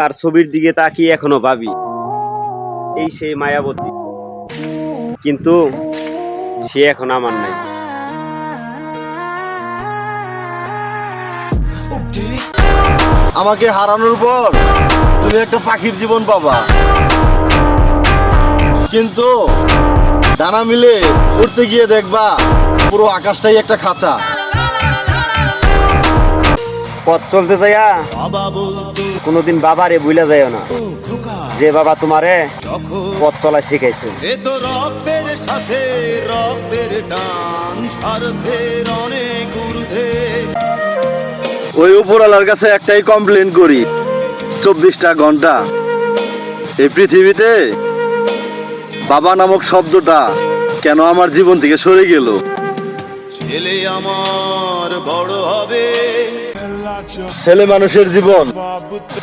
তার ছবির দিকে তাকিয়ে এখনো ভাবি এই সেই মায়াবতী, কিন্তু সে এখন আমার নাই। আমাকে হারানোর পর তুমি একটা পাখির জীবন পাবা, কিন্তু ডানা মিলে উড়তে গিয়ে দেখবা পুরো আকাশটাই একটা খাঁচা। পথ চলতে যাইয়া কোনোদিন বাবারে ভুলে যাইও না, যে বাবা তোমারে পথ চলা শিখাইছে। এ তো রক্তের সাথে রক্তের টান, স্বার্থের অনেক ঊর্ধ্বে। ওই উপরওয়ালার কাছে একটাই কমপ্লেন করি, 24টা ঘন্টা এই পৃথিবীতে বাবা নামক শব্দটা কেন আমার জীবন থেকে সরে গেল। ছেলে আমার বড় হবে। ছেলে মানুষের জীবন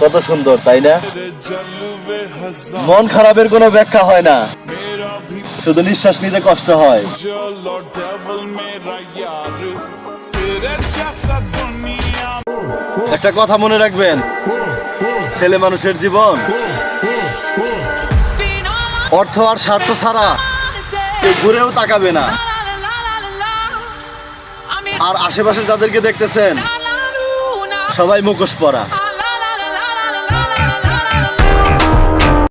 কত সুন্দর, তাই না? মন খারাপের কোনো ব্যাখ্যা হয় না, শুধু নিঃশ্বাস নিতে কষ্ট হয়। একটা কথা মনে রাখবেন, ছেলে মানুষের জীবন অর্থ আর স্বার্থ ছাড়া কেউ ঘুরেও তাকাবে না। আর আশেপাশে যাদেরকে দেখতেছেন সবাই মুখোশ পরা।